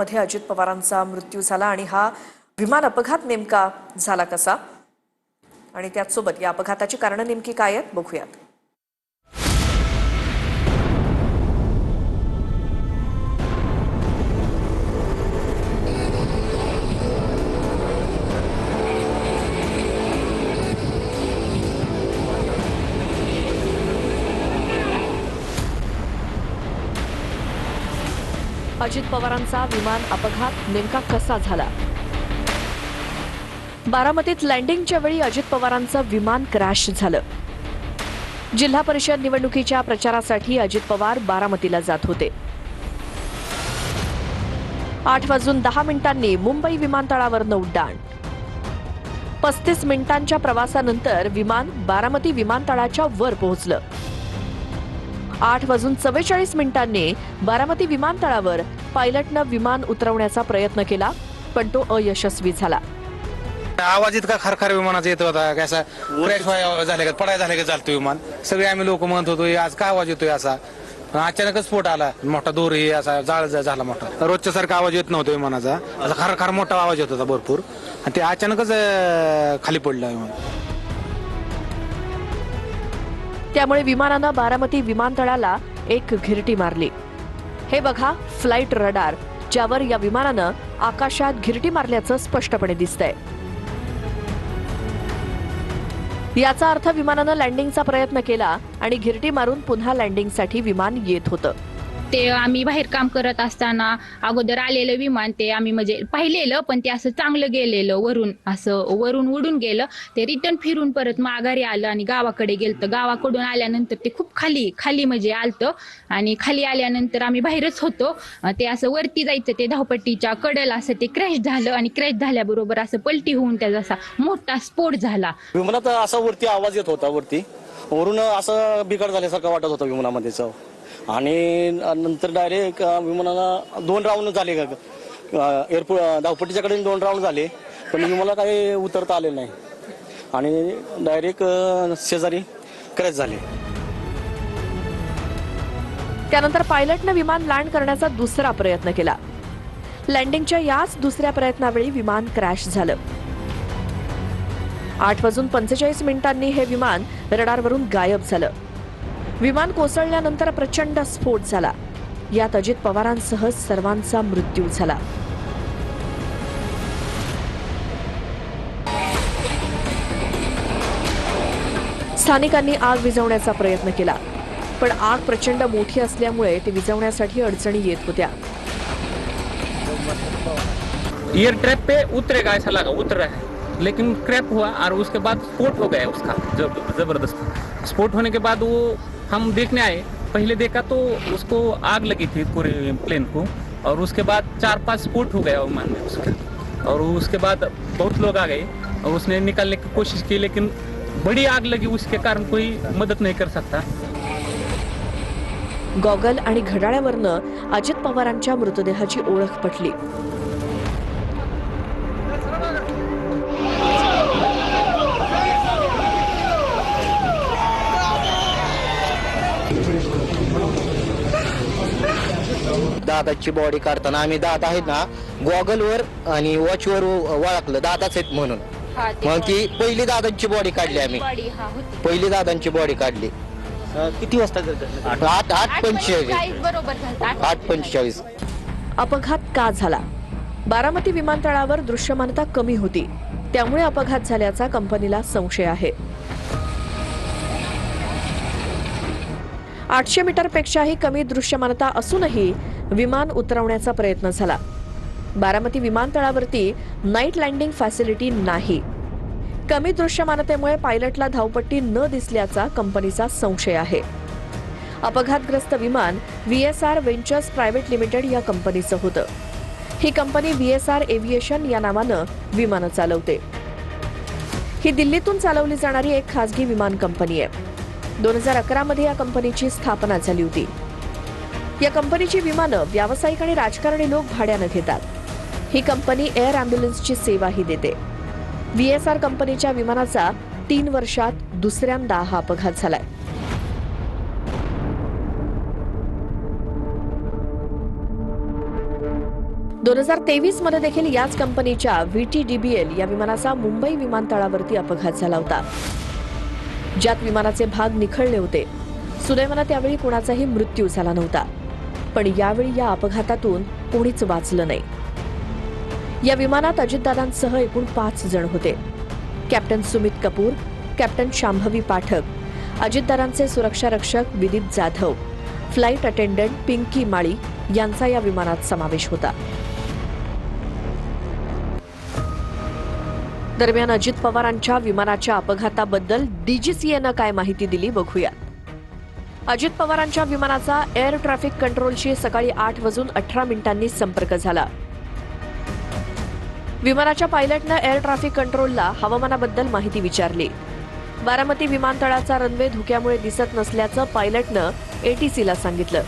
मध्ये अजित पवारांचा मृत्यू झाला आणि हा विमान अपघात नेमका झाला कसा आणि त्याचसोबत या अपघाताची कारण नेमकी काय आहेत बघूयात। अजित पवारांचा विमान अपघात नेमका कसा झाला। बारामतीत लँडिंगच्या वेळी अजित पवारांचं विमान क्रॅश झालं। जिल्हा परिषद निवडणुकीच्या प्रचारासाठी अजित पवार बारामतीला जात होते। 8:10 मुंबई विमानतळावरनं उड्डाण। 35 मिनिटांच्या प्रवासानंतर विमान बारामती विमानतळाच्या वर पोहोचलं। 8:44 बारामती विमानतळावर पायलटनं विमान उतरवण्याचा प्रयत्न केला, पण तो अयशस्वी झाला। आवाज इतका खरखर विमानाचा येत होता, कसा क्रॅश झाले का पडाय झाले का चालतो विमान। सगळे आम्ही लोक म्हणत होतो आज काय आवाज येतोय असा। अचानकच स्फोट आला, मोठा दोर ही असा जाळ झाला मोठा। रोजच्या सारखा आवाज येत नव्हता विमानाचा, असा खरखर मोठा आवाज येत होता भरपूर, आणि ते अचानकच खाली पडलं विमान। त्यामुळे विमानानं बारामती विमानतळाला एक घिरटी मारली। हे बघा फ्लाइट रडार, ज्यावर या विमानानं आकाशात घिरटी मारल्याचं स्पष्टपणे दिसतंय। याचा अर्थ विमानानं लँडिंगचा प्रयत्न केला आणि घिरटी मारून पुन्हा लँडिंगसाठी विमान येत होतं। ते आम्ही बाहेर काम करत असताना अगोदर आलेलं विमान ते आम्ही म्हणजे पाहिलेलं, पण ते असं चांगलं गेलेलं, वरून उडून गेलं। ते रिटर्न फिरून परत माघारी आलं आणि गावाकडे गेलं। गावाकडून आल्यानंतर ते खूप खाली म्हणजे आलतं, आणि खाली आल्यानंतर आम्ही बाहेरच होतो। ते असं वरती जायचं, ते धावपट्टीच्या कडेला असं ते क्रॅश झालं, आणि क्रॅश झाल्याबरोबर असं पलटी होऊन त्याचा असा मोठा स्फोट झाला। विमानात असा वरती आवाज येत होता, वरून असं बिघाड झाल्यासारखं वाटत होतं विमानामध्येच। आणि नंतर डायरेक्ट विमानाला 2 राऊंड झाले, एअरपोर्ट धावपट्टीच्याकडे 2 राऊंड झाले, पण विमानाला काही उतरता आले नाही आणि डायरेक्ट शेजारी क्रॅश झाले। त्यानंतर पायलटनं विमान लँड करण्याचा दुसरा प्रयत्न केला। लँडिंगच्या याच दुसऱ्या प्रयत्नावेळी विमान क्रॅश झालं। 8:45 हे विमान रडारवरून गायब झालं। विमान कोसळल्यानंतर प्रचंड स्फोट झाला। यात अजित पवारांसह सर्वांचा मृत्यू झाला। स्थानिकांनी आग विझवण्याचा प्रयत्न केला, पण आग प्रचंड मोठी असल्यामुळे ती विझवण्यासाठी अडचणी येत होत्या। एयर ट्रैप पे उतरेगा ऐसा लगा, उतर रहा है, लेकिन क्रैप हुआ और उसके बाद स्फोट हो गया उसका जबरदस्त। स्फोट होने के बाद वो हम देखने आए, पहले देखा तो उसको आग लगी थी पूरे प्लेन को, और उसके बाद 4-5 स्फोट हो गया विमान में उसका, और उसके बाद बहुत लोग आ गए और उसने निकालने की कोशिश की, लेकिन बड़ी आग लगी, उसके कारण कोई मदद नहीं कर सकता। गॉगल आणि घड्याळावरनं अजित पवारांच्या मृतदेहाची ओळख पटली। दादाची बॉडी काढताना आम्ही दादा आहेत ना, गॉगलवर आणि वॉचवर ओळखलं दादाच आहेत म्हणून। मग ती पहिली दादांची बॉडी काढली आम्ही, पहिली दादांची बॉडी काढली। किती वाजता? 8:45। अपघात का झाला? बारामती विमानतळावर दृश्यमानता कमी होती, त्यामुळे अपघात झाल्याचा कंपनीला संशय आहे। 800 मीटरपेक्षाही कमी दृश्यमानता असूनही विमान उतरवण्याचा प्रयत्न झाला। बारामती विमानतळावरती नाईट लँडिंग फॅसिलिटी नाही। कमी दृश्यमानतेमुळे पायलटला धावपट्टी न दिसल्याचा कंपनीचा संशय आहे। अपघातग्रस्त विमान VSR व्हेंचर्स प्रायव्हेट लिमिटेड या कंपनीचं होतं। ही कंपनी VSR एव्हिएशन या नावानं विमानं चालवते। ही दिल्लीतून चालवली जाणारी एक खासगी विमान कंपनी आहे। 2011 मध्ये या कंपनीची स्थापना झाली होती। या कंपनीची विमानं व्यावसायिक आणि राजकारणी लोक भाड्यानं घेतात। ही कंपनी एअर अँब्युलन्सची सेवाही देते। VSR कंपनीच्या विमानाचा 3 वर्षात दुसऱ्यांदा हा अपघात झालाय। 2023 मध्ये देखील याच कंपनीच्या VTDBL या विमानाचा मुंबई विमानतळावरती अपघात झाला होता, ज्यात विमानाचे भाग निखळले होते. सुदैवाने त्यावेळी कुणाचाही मृत्यू झाला नव्हता, पण यावेळी या अपघातातून कोणीच वाचलं नाही. या विमानात अजितदादांसह एकूण 5 जण होते. कॅप्टन सुमित कपूर, कॅप्टन शांभवी पाठक, अजितदादांचे सुरक्षा रक्षक विदीप जाधव, फ्लाईट अटेंडंट पिंकी माळी यांचा या विमानात समावेश होता. दरम्यान अजित पवारांच्या विमानाच्या अपघाताबद्दल DGCAनं काय माहिती दिली बघूया. अजित पवारांच्या विमानाचा एअर ट्रॅफिक कंट्रोलशी सकाळी 8:18 संपर्क झाला. विमानाच्या पायलटनं एअर ट्रॅफिक कंट्रोलला हवामानाबद्दल माहिती विचारली. बारामती विमानतळाचा रनवे धुक्यामुळे दिसत नसल्याचं पायलटनं ATCला सांगितलं.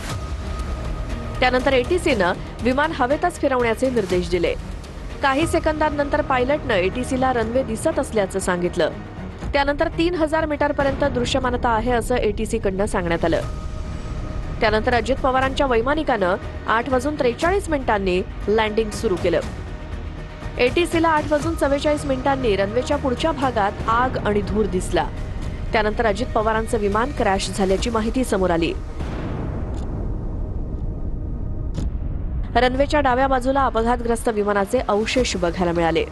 त्यानंतर ATCनं विमान हवेतच फिरवण्याचे निर्देश दिले. काही सेकंदांनंतर पायलटनं ATCला रनवे दिसत असल्याचं सांगितलं. त्यानंतर 3000 मीटरपर्यंत दृश्यमानता आहे असं ATCकडनं सांगण्यात आलं. त्यानंतर अजित पवारांच्या वैमानिकानं 8:43 लँडिंग सुरू केलं. ATCला 8:44 रनवेच्या पुढच्या भागात आग आणि धूर दिसला. त्यानंतर अजित पवारांचं विमान क्रॅश झाल्याची माहिती समोर आली. रनवेच्या डाव्या बाजूला अपघातग्रस्त विमानाचे अवशेष बघायला मिळाले.